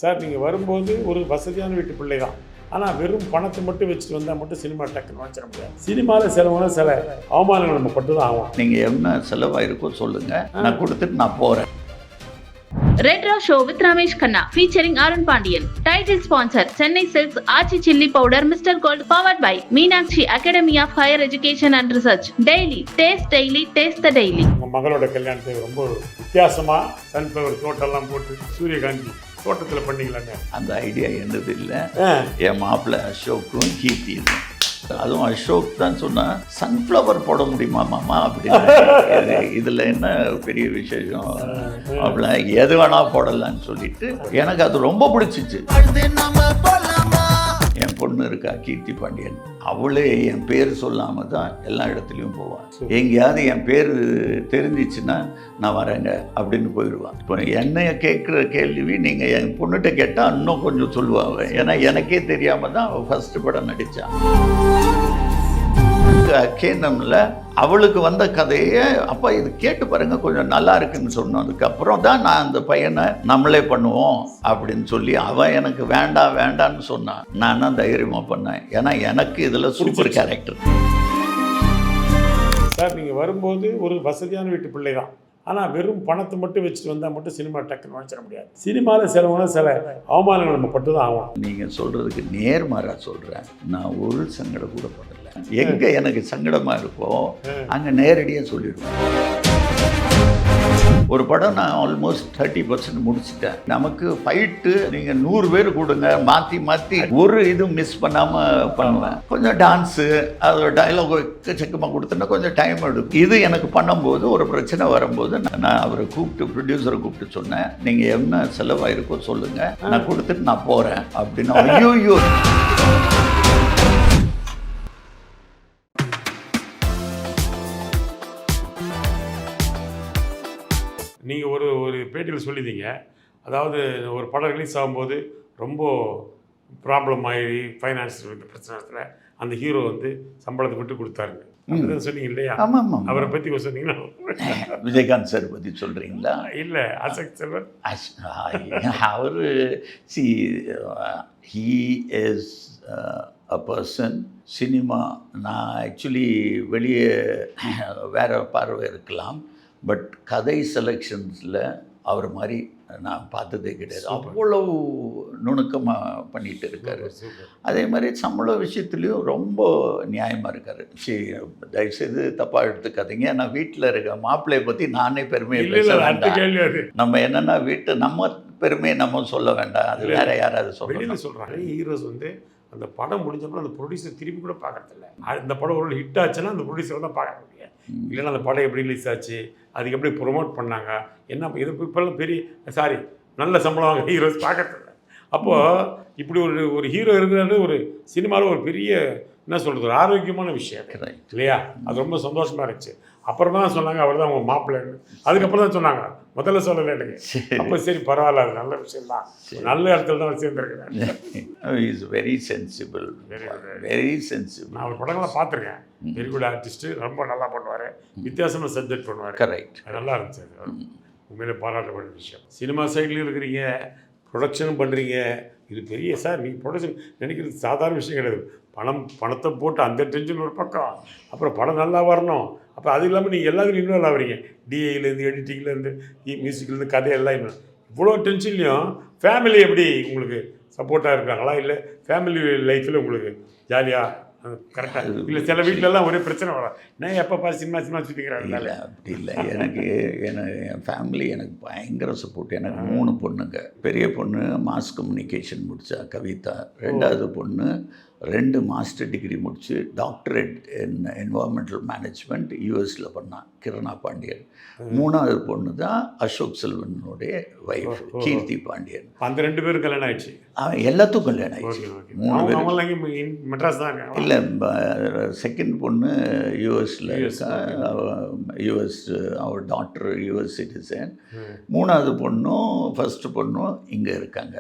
Sir நீங்கள் வரும்போது ஒரு வசதியான வீட்டு பிள்ளை தான். ஆனால் வெறும் பணத்தை மட்டும் வச்சுட்டு வந்தால் மட்டும் சினிமா டக்குன்னு வச்சிட முடியாது. சினிமாவில் செலவுனா சில அவமானங்கள் நம்ம பட்டு தான் ஆகும். நீங்கள் என்ன செலவாயிருக்கோ சொல்லுங்கள், நான் கொடுத்துட்டு நான் போகிறேன். Red Raw Show with Ramesh Khanna featuring Arun Pandian. Title sponsor Chennai Silks Archie Chilli Powder Mr. Gold powered by Meenakshi Academy of Higher Education and Research. Daily taste the daily. உங்கள் மகளோட கல்யாணத்தை ரொம்ப வித்தியாசமாக sunflower தோட்டம்லாம் போட்டு சூரியகாந்தி தோட்டத்தில் பண்ணிக்கலாங்க. அந்த ஐடியா என்னது இல்லை. என் மாப்பிள்ளை அசோக்கும் கீர்த்தி இருக்கும். அதுவும் அசோக் தான் சொன்னால் சன்ஃப்ளவர் போட முடியுமா மாமா அப்படின்னு. இதில் என்ன பெரிய விசேஷம் அப்படிலாம் எது வேணால் போடலான்னு சொல்லிட்டு எனக்கு அது ரொம்ப பிடிச்சிச்சு. என் பொண்ணு இருக்கா கீர்த்தி பாண்டியன், அவளே என் பேர் சொல்லாமல் தான் எல்லா இடத்துலையும் போவான். எங்கேயாவது என் பேர் தெரிஞ்சிச்சுன்னா நான் வரேங்க அப்படின்னு போயிடுவான். இப்போ என்னைய கேட்குற கேள்வி நீங்கள் என் பொண்ணுகிட்ட கேட்டால் இன்னும் கொஞ்சம் சொல்லுவாங்க. ஏன்னா எனக்கே தெரியாமல் தான் அவள் ஃபஸ்ட்டு படம் நடித்தான். கேனம்ல அவளுக்கு வந்த கதையை அப்பா இது கேட்டு பாருங்க கொஞ்சம் நல்லா இருக்குன்னு சொன்னதுக்கப்புறம் தான் நான் அந்த பையனை நம்மளே பண்ணுவோம் அப்படின்னு சொல்லி அவன் எனக்கு வேண்டான்னு சொன்னான். நான் தான் தைரியமாக பண்ணேன். ஏன்னா எனக்கு இதில் சூப்பர் கேரக்டர். சார் நீங்கள் வரும்போது ஒரு வசதியான வீட்டு பிள்ளை தான். ஆனால் வெறும் பணத்தை மட்டும் வச்சுட்டு வந்தால் மட்டும் சினிமா டக்குன்னு வச்சிட முடியாது. சினிமாவில் செலவுனா சில அவமானங்கள் நம்ம பட்டு தான் ஆகும். நீங்கள் சொல்கிறதுக்கு நேர்மாறாக சொல்கிறேன். நான் ஒரு சங்கடம் கூட படலை. எங்கே எனக்கு சங்கடமாக இருக்கோ அங்கே நேரடியாக சொல்லிடுவேன். ஒரு படம் நான் ஆல்மோஸ்ட் 30% முடிச்சிட்டேன். நமக்கு ஃபைட்டு நீங்கள் 100 பேர் கொடுங்க, மாற்றி ஒரு இது மிஸ் பண்ணாமல் பண்ணுவேன். கொஞ்சம் டான்ஸு அதோட டைலாக் எக்கச்சக்கமாக கொடுத்தேன்னா கொஞ்சம் டைம் எடுக்கும். இது எனக்கு பண்ணும்போது ஒரு பிரச்சனை வரும்போது நான் அவரை ப்ரொடியூசரை கூப்பிட்டு சொன்னேன், நீங்கள் என்ன செலவாயிருக்கோ சொல்லுங்கள், நான் கொடுத்துட்டு நான் போகிறேன் அப்படின்னு. ஐயோ நீங்கள் ஒரு பேட்டியில் சொல்லியிருந்தீங்க, அதாவது ஒரு படம் ரிலீஸ் ஆகும்போது ரொம்ப ப்ராப்ளம் ஆகி ஃபைனான்ஸ் பிரச்சனை அந்த ஹீரோ வந்து சம்பளத்தை விட்டு கொடுத்தாருங்க. அப்படிதான் சொன்னீங்க இல்லையா? ஆமாம். அவரை பற்றி சொன்னீங்கன்னா விஜயகாந்த் சார் பற்றி சொல்கிறீங்களா? இல்லை, அசோக் செல்வன். அவர் he is a person. Cinema நான் ஆக்சுவலி வெளியே வேறு பார்வை இருக்கலாம், பட் கதை செலெக்ஷன்ஸில் அவர் மாதிரி நான் பார்த்ததே கிடையாது. அவ்வளவு நுணுக்கமாக பண்ணிகிட்டு இருக்காரு. அதே மாதிரி சம்பள விஷயத்துலேயும் ரொம்ப நியாயமாக இருக்கார். தயவுசெய்து தப்பாக எடுத்துக்காதீங்க. நான் வீட்டில் இருக்க மாப்பிள்ளையை பற்றி நானே பெருமையை பேச வேண்டாம். நம்ம என்னென்னா நம்ம பெருமையை நம்ம சொல்ல வேண்டாம், அது வேற யாராவது சொல்கிறாங்க. ஹீரோஸ் வந்து அந்த படம் முடிஞ்சப்பறம் அந்த ப்ரொடியூசர் திரும்பி கூட பார்க்கறதில்ல. அந்த படம் ஒரு ஹிட் ஆச்சுன்னா அந்த ப்ரொடியூசர் தான் பார்க்க முடியும். இல்லைன்னா அந்த படம் எப்படி ரிலீஸ் ஆச்சு, அதுக்கு எப்படி ப்ரொமோட் பண்ணாங்க, என்ன இது இப்போல்லாம் பெரிய நல்ல சம்பளம் வாங்க ஹீரோஸ் பார்க்கறதில்ல. அப்போது இப்படி ஒரு ஹீரோ இருக்கிறது ஒரு சினிமாவில் ஒரு பெரிய என்ன சொல்கிறது ஒரு ஆரோக்கியமான விஷயம் இல்லையா? அது ரொம்ப சந்தோஷமாக இருந்துச்சு. அப்புறம் தான் சொன்னாங்க அவர் தான் அவங்க மாப்பிள்ளைன்னு. அதுக்கப்புறம் தான் சொன்னாங்க, முதல்ல சொல்லலை எனக்கு. அப்போ சரி பரவாயில்ல, அது நல்ல விஷயம் தான், நல்ல இடத்துல தான் சேர்ந்துருக்கிறேன். Is very sensible, very sensible. நான் அவர் படங்களை பார்த்துருக்கேன். வெரி குட் ஆர்டிஸ்ட்டு, ரொம்ப நல்லா பண்ணுவார், வித்தியாசமாக சப்ஜெக்ட் பண்ணுவார். கரெக்ட், அது நல்லா இருந்துச்சு. அது உண்மையிலே பாராட்டப்பட்ட விஷயம். சினிமா சைட்லேயும் இருக்கிறீங்க, ப்ரொடக்ஷனும் பண்ணுறீங்க, இது பெரிய சார். நீங்கள் ப்ரொடக்ஷன் நினைக்கிறது சாதாரண விஷயம் கிடையாது. பணத்தை போட்டு அந்த டென்ஷன் ஒரு பக்கம், அப்புறம் படம் நல்லா வரணும். அப்போ அது இல்லாமல் நீங்கள் எல்லாத்துலையும் இன்வால்வ் ஆகிறீங்க. டிஐலேருந்து எடிட்டிங்லேருந்து மியூசிக்லேருந்து கதையெல்லாம் இன்னும் இவ்வளோ டென்ஷன்லையும் ஃபேமிலி எப்படி உங்களுக்கு சப்போர்ட்டாக இருக்காங்களா? இல்லை ஃபேமிலி லைஃப்பில் உங்களுக்கு ஜாலியாக கரெக்டாக இல்லை? சில வீட்டிலலாம் ஒரே பிரச்சனை வரும், நான் எப்போ பாரு சினிமா சுற்றிக்கிறாங்க. இல்லை அப்படி இல்லை. என் ஃபேமிலி எனக்கு பயங்கர சப்போர்ட். எனக்கு 3 பொண்ணுங்க. பெரிய பொண்ணு மாஸ் கம்யூனிகேஷன் முடித்தா கவிதா. 2வது பொண்ணு 2 மாஸ்டர் டிகிரி முடித்து டாக்டரேட் இன் என்வாயர்மெண்டல் மேனேஜ்மெண்ட் யூஎஸில் பண்ணான், கிரணா பாண்டியன். 3வது பொண்ணு தான் அசோக் செல்வனுடைய வைஃப் கீர்த்தி பாண்டியன். அந்த 2 பேரும் கல்யாணம் ஆயிடுச்சு. எல்லாத்துக்கும் கல்யாணம் ஆயிடுச்சு. 3 பேர் மெட்ராஸ் தான். இல்லை, செகண்ட் பொண்ணு யூஎஸில் இருக்கா. யூஎஸ் அவர் டாக்டர் யூஎஸ் சிட்டிசன். 3வது பொண்ணும் ஃபஸ்ட்டு பொண்ணும் இங்கே இருக்காங்க.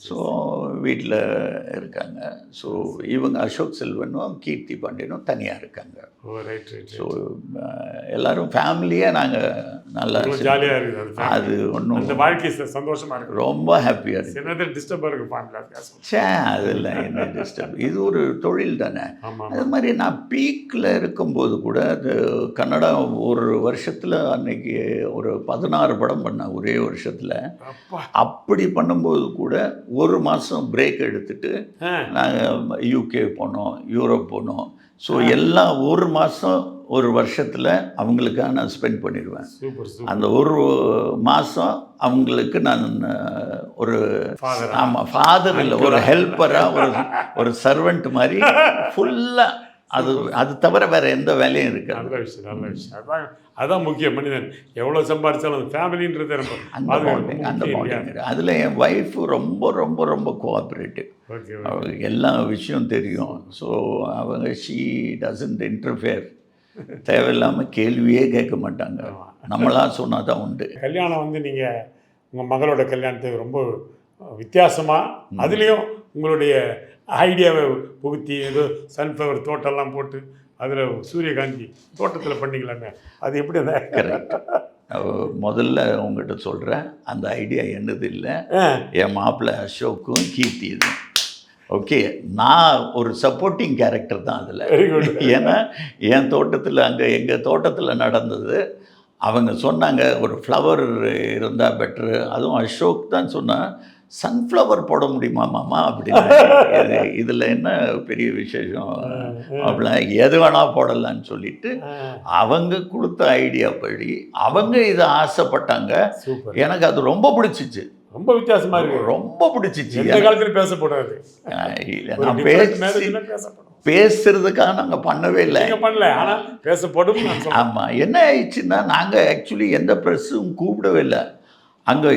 ஸோ வீட்டில் இருக்காங்க. ஸோ இவங்க அசோக் செல்வனும் கீர்த்தி பாண்டியனும் தனியாக இருக்காங்க. ஓ ரைட் ரைட். ஸோ எல்லோரும் ஃபேமிலியாக நாங்கள் நல்லா ஜாலியாக இருக்குது அது ஒன்றும் அந்த வாழ்க்கை சந்தோஷமாக இருக்குது, ரொம்ப ஹாப்பியாக இருக்குது. சில நேரத்தில் டிஸ்டர்பாக இருக்குது ஃபேமிலியாக. அதெல்லாம் என்ன டிஸ்டர்ப், இது ஒரு தொழில் தானே. ஆமாம். அது மாதிரி நான் பீக்கில் இருக்கும்போது கூட அது கன்னடா ஒரு வருஷத்தில் அன்னைக்கு ஒரு 16 படம் பண்ணேன் ஒரே வருஷத்தில். அப்படி பண்ணும்போது கூட ஒரு மாதம் பிரேக் எடுத்துட்டு நாங்கள் யூகே போனோம், யூரோப் போனோம். ஸோ எல்லாம் ஒரு மாதம் ஒரு வருஷத்தில் அவங்களுக்காக நான் ஸ்பெண்ட் பண்ணிடுவேன். அந்த ஒரு மாதம் அவங்களுக்கு நான் ஒரு ஆமாம் ஃபாதர் இல்லை, ஒரு ஹெல்ப்பராக, ஒரு சர்வெண்ட் மாதிரி ஃபுல்லாக. அது தவிர வேறு எந்த வேலையும் இருக்குது. நல்ல விஷயம், நல்ல விஷயம். அதான் முக்கியம். மனிதன் எவ்வளோ சம்பாதிச்சாலும் அந்த ஃபேமிலின்றது அந்த பாண்டிங். அதில் என் ஒய்ஃபு ரொம்ப ரொம்ப ரொம்ப கோஆப்ரேட்டிவ். அவங்களுக்கு எல்லா விஷயம் தெரியும். ஸோ அவங்க ஷீ டசன்ட் இன்டர்ஃபியர். தேவையில்லாமல் கேள்வியே கேட்க மாட்டாங்க, நம்மளாம் சொன்னால் தான் உண்டு. கல்யாணம் வந்து நீங்கள் உங்கள் மகளோட கல்யாணத்தை ரொம்ப வித்தியாசமாக, அதுலேயும் உங்களுடைய ஐடியாவை புகுத்தி ஏதோ சன்ஃப்ளவர் தோட்டம்லாம் போட்டு அதில் சூரியகாந்தி தோட்டத்தில் பண்ணிக்கலாமே, அது எப்படி? அந்த கரெக்ட். முதல்ல உங்கள்கிட்ட சொல்கிறேன், அந்த ஐடியா என்னது இல்லை, என் மாப்பிள்ளை அசோக்கும் கீர்த்தி இது. ஓகே, நான் ஒரு சப்போர்ட்டிங் கேரக்டர் தான் அதில். ஏன்னா என் தோட்டத்தில், அங்கே எங்கள் தோட்டத்தில் நடந்தது. அவங்க சொன்னாங்க ஒரு ஃப்ளவர் இருந்தால் பெட்ரு. அதுவும் அசோக் தான் சொன்னான், சன்ஃப்ளவர் போட முடியுமா மாமா அப்படின்னு. இதில் என்ன பெரிய விசேஷம் அப்படிலாம், எது வேணால் போடலான்னு சொல்லிட்டு அவங்க கொடுத்த ஐடியா படி அவங்க இதை ஆசைப்பட்டாங்க. எனக்கு அது ரொம்ப பிடிச்சிச்சு, ரொம்ப வித்தியாசமாக இருக்கு, ரொம்ப பிடிச்சிச்சு. எந்த காலத்தில் பேசப்படாது, நான் பேசுறதுக்காக நாங்கள் பண்ணவே இல்லை, பண்ணல, ஆனால் பேசப்படும். ஆமாம். என்ன ஆயிடுச்சுன்னா, நாங்கள் ஆக்சுவலி எந்த ப்ரெஸ்ஸும் கூப்பிடவே இல்லை. அங்கே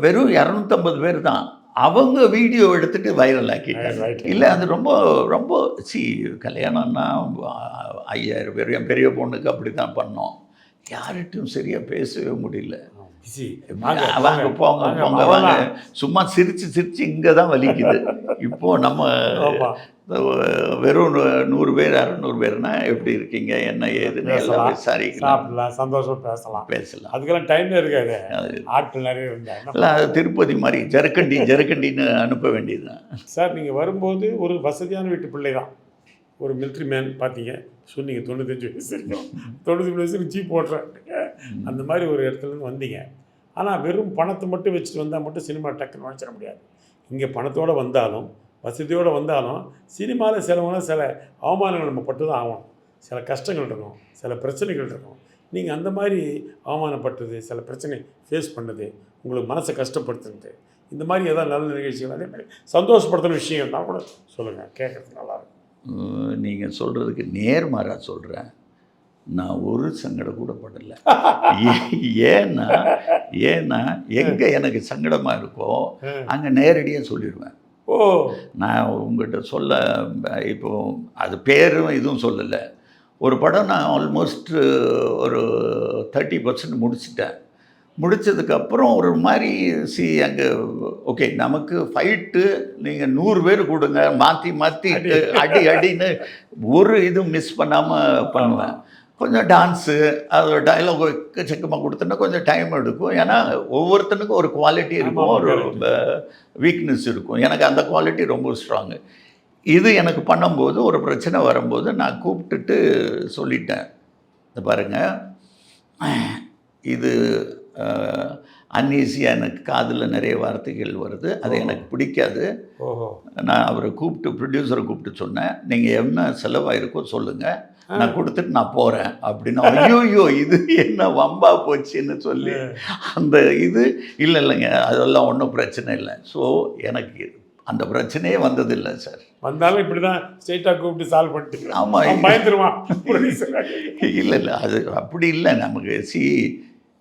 வெறும் 250 பேர் தான். அவங்க வீடியோ எடுத்துகிட்டு வைரல் ஆக்கிட்டாங்க. இல்லை, அது ரொம்ப ரொம்ப கல்யாணம்னா 5000 பேர். என் பெரிய பொண்ணுக்கு அப்படி தான் பண்ணோம். யார்கிட்டையும் சரியாக பேசவே முடியல. வாங்க போங்க போங்க வாங்க, சும்மா சிரித்து இங்கே தான் வலிக்குது. இப்போது நம்ம வெறும் 100 பேர் 200 பேர்னா எப்படி இருக்கீங்க, என்ன ஏதுன்னு எல்லாம் விசாரிக்கலாம், சந்தோஷம் பேசலாம். அதுக்கெல்லாம் டைம் இருக்காது, ஆட்கள் நிறைய இருந்தாங்க. திருப்பதி மாதிரி ஜெரக்கண்டின்னு அனுப்ப வேண்டியதுதான். சார், நீங்கள் வரும்போது ஒரு வசதியான வீட்டு பிள்ளை தான், ஒரு மிலிட்ரி மேன் பார்த்தீங்க, சொன்னீங்க 95 வயசு இருக்கும், 95 வயசுக்கு ஜீப் ஓட்டுறாங்க, அந்த மாதிரி ஒரு இடத்துலேருந்து வந்தீங்க. ஆனால் வெறும் பணத்தை மட்டும் வச்சுட்டு வந்தால் மட்டும் சினிமா டக்குன்னு வாங்கிச்சிட முடியாது. இங்கே பணத்தோடு வந்தாலும் வசதியோடு வந்தாலும் சினிமாவில் சிலவங்களும் சில அவமானங்கள் நம்ம பட்டு தான் ஆகணும். சில கஷ்டங்கள் இருக்கும், சில பிரச்சனைகள் இருக்கும். நீங்கள் அந்த மாதிரி அவமானப்பட்டது, சில பிரச்சனை ஃபேஸ் பண்ணது, உங்களுக்கு மனசை கஷ்டப்படுத்துறது, இந்த மாதிரி ஏதாவது நல்ல நிகழ்ச்சிகள், அதே மாதிரி சந்தோஷப்படுத்துகிற விஷயம் தான் கூட சொல்லுங்கள், கேட்குறதுக்கு நல்லாயிருக்கும். நீங்கள் சொல்கிறதுக்கு நேர்மாறாக சொல்கிறேன், நான் ஒரு சங்கடம் கூட படலை. ஏன்னா எங்கே எனக்கு சங்கடமாக இருக்கோ அங்கே நேரடியாக சொல்லிடுவேன். நான் உங்கள்கிட்ட சொல்ல இப்போது அது பேரும் இதுவும் சொல்லலை. ஒரு படம் நான் ஆல்மோஸ்ட் ஒரு 30% முடிச்சிட்டேன். முடித்ததுக்கப்புறம் ஒரு மாதிரி அங்கே ஓகே, நமக்கு ஃபைட்டு நீங்கள் 100 பேர் கொடுங்க, மாற்றி அடின்னு ஒரு இதுவும் மிஸ் பண்ணாமல் பண்ணுவேன். கொஞ்சம் டான்ஸு, அது டைலாக் எக்கச்சக்கமாக கொடுத்தோன்னா கொஞ்சம் டைம் எடுக்கும். ஏன்னா ஒவ்வொருத்தனுக்கும் ஒரு குவாலிட்டி இருக்கும், ஒரு வீக்னஸ் இருக்கும். எனக்கு அந்த குவாலிட்டி ரொம்ப ஸ்ட்ராங்கு. இது எனக்கு பண்ணும்போது ஒரு பிரச்சனை வரும்போது நான் கூப்பிட்டுட்டு சொல்லிட்டேன், இந்த பாருங்கள், இது அன்ஈஸியாக எனக்கு காதில் நிறைய வார்த்தைகள் வருது, அது எனக்கு பிடிக்காது. நான் அவரை ப்ரொடியூசரை கூப்பிட்டு சொன்னேன், நீங்கள் என்ன செலவாயிருக்கோ சொல்லுங்கள், நான் கொடுத்துட்டு நான் போகிறேன் அப்படின்னா, ஐயோ இது என்ன வம்பா போச்சுன்னு சொல்லி அந்த இது இல்லைங்க, அதெல்லாம் ஒன்றும் பிரச்சனை இல்லை. ஸோ எனக்கு அந்த பிரச்சனையே வந்ததில்லை சார். வந்தாலும் இப்படி தான் ஸ்ட்ரெயிட்டாக கூப்பிட்டு சால்வ் பண்ணிட்டு. ஆமாம், பயந்துருவான். இல்லை அது அப்படி இல்லை. நமக்கு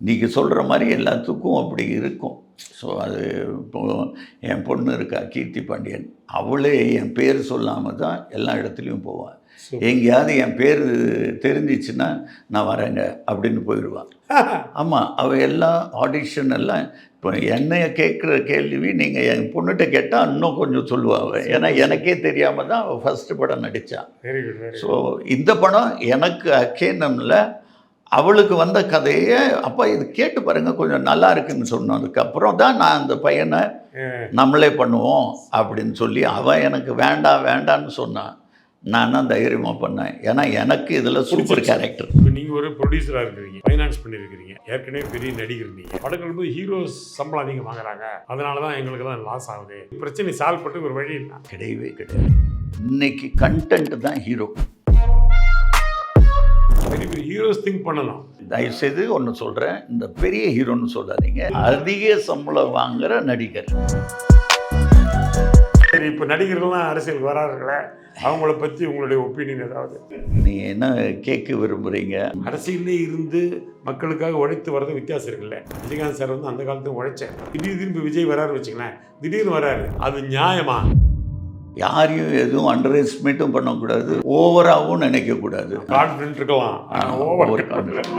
நீங்கள் சொல்கிற மாதிரி எல்லாத்துக்கும் அப்படி இருக்கும். ஸோ அது இப்போது என் பொண்ணு இருக்கா கீர்த்தி பாண்டியன், அவளே என் பேர் சொல்லாமல் தான் எல்லா இடத்துலையும் போவாள். எங்கேயாவது என் பேர் தெரிஞ்சிச்சுன்னா நான் வரேங்க அப்படின்னு போயிடுவான். ஆமாம், அவள் எல்லாம் ஆடிஷன் எல்லாம் இப்போ என்னைய கேட்குற கேள்வி நீங்கள் என் பொண்ணுகிட்ட கேட்டால் இன்னும் கொஞ்சம் சொல்லுவாள். ஏன்னா எனக்கே தெரியாமல் தான் அவள் ஃபஸ்ட்டு படம் நடித்தான். Very good. ஸோ இந்த படம் எனக்கு அக்கேனமில் அவளுக்கு வந்த கதையை அப்போ இது கேட்டு பாருங்கள் கொஞ்சம் நல்லா இருக்குன்னு சொன்னதுக்கப்புறம் தான் நான் அந்த பையனை நம்மளே பண்ணுவோம் அப்படின்னு சொல்லி அவன் எனக்கு வேண்டான்னு சொன்னான். நான் தான் தைரியமாக பண்ணேன். ஏன்னா எனக்கு இதில் சூப்பர் கேரக்டர். இப்போ நீங்கள் ஒரு ப்ரொடியூசராக இருக்கிறீங்க, ஃபைனான்ஸ் பண்ணியிருக்கிறீங்க, ஏற்கனவே பெரிய நடிகர் நீங்கள். படங்கள் போது ஹீரோஸ் சம்பளம் அதிகம் வாங்குறாங்க, அதனால தான் எங்களுக்கு தான் லாஸ் ஆகுது. பிரச்சனை சால்வ் பண்ணி ஒரு வழி இல்லை. கிடையவே கிடையாது. இன்னைக்கு கண்டென்ட் தான் ஹீரோ. பெரிய பெரிய ஹீரோஸ் திங்க் பண்ணலாம். தயவுசெய்து ஒன்று சொல்கிறேன், இந்த பெரிய ஹீரோன்னு சொல்லாதீங்க, அதிக சம்பளம் வாங்குகிற நடிகர். சரி, இப்போ நடிகர்கள்லாம் அரசியலுக்கு வராருங்களே, அவங்கள பற்றி உங்களுடைய ஒப்பீனியன் ஏதாவது? நீங்கள் என்ன கேட்க விரும்புகிறீங்க? அரசியலே இருந்து மக்களுக்காக உழைத்து வர்றது வித்தியாசம் இருக்குல்ல. விஜயகாந்த் சார் வந்து அந்த காலத்துக்கு உழைச்சேன். திடீர்னு விஜய் வராரு வச்சுங்களேன், திடீர்னு வராரு, அது நியாயமா? யாரையும் எதுவும் அண்டர் எஸ்டிமேட்டும் பண்ணக்கூடாது, ஓவராகவும் நினைக்கக்கூடாது. கான்ஃபிடென்ட் இருக்கலாம், ஓவர் கான்ஃபிடென்ட்.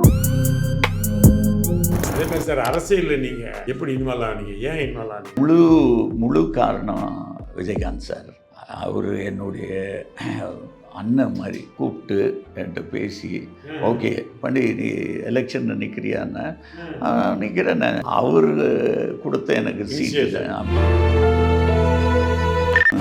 அதே மாதிரி சார், அரசியலில் நீங்கள் எப்படி இன்வால்வ் ஆனீங்க, ஏன் இன்வால்வ் ஆனீங்க? முழு காரணம் விஜயகாந்த் சார். அவர் என்னுடைய அண்ணன் மாதிரி கூப்பிட்டு என்கிட்ட பேசி, ஓகே பண்ணி நீ எலெக்ஷனில் நிற்கிறியான்னு. நிற்கிறேன்னு அவர் கொடுத்த எனக்கு சீட்டு.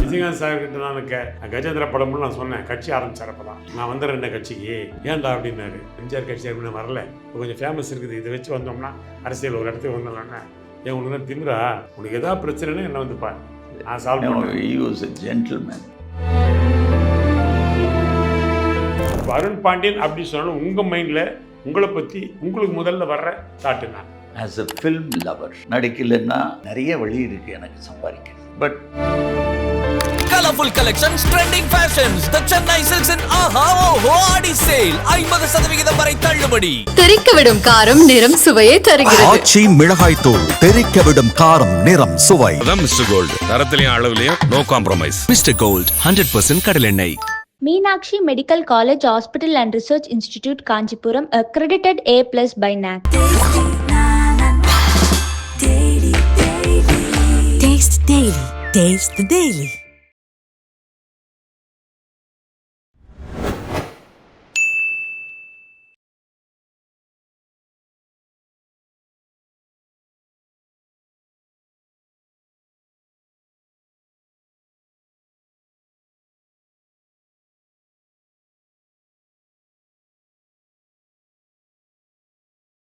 விஜயகாந்த் சார் கிட்ட நான் கஜேந்திர படம்னு நான் சொன்னேன், கட்சி ஆரம்பிச்சார். அப்போ தான் நான் வந்துடுறேன் என்ன கட்சிக்கு, ஏன்டா அப்படின்னாரு. எம்ஜிஆர் கட்சி அப்படின்னு வரல, இப்போ கொஞ்சம் ஃபேமஸ் இருக்குது, இதை வச்சு வந்தோம்னா அரசியல் ஒரு இடத்துக்கு வந்துடலான்னு. ஏன் உனக்கு திமிரா, உனக்கு எதாவது பிரச்சனைன்னு என்ன வந்து பாரு, நான் சால்வ் பண்ணுவேன். He was a gentleman. Arun Pandian அப்படி சொன்னாலும் உங்கள் மைண்டில் உங்களை பற்றி உங்களுக்கு முதல்ல வர்ற தாட்டுங்க? ஆஸ் அ ஃபில்ம் லவர், நடிக்கலைன்னா நிறைய வழி இருக்குது எனக்கு சம்பாதிக்க. But Colorful collections, trending fashions, the Chennai Silks and Aha Oho Adi sale 50% வரை தள்ளுபடி. தெறிக்கவிடும் காரம் நிறம் சுவையை தருகிறது. ஆச்சி மிளகாய் தூள், தெறிக்கவிடும் காரம் நிறம் சுவை. அதான் மிஸ்டர் கோல்ட், தரத்திலையும் அளவுலையும் நோ காம்ப்ரமைஸ். மிஸ்டர் கோல்ட் 100% கடலெண்ணெய். Meenakshi Medical College Hospital and Research Institute Kanchipuram, accredited A+ by NAC. Taste Daily. Taste the Daily.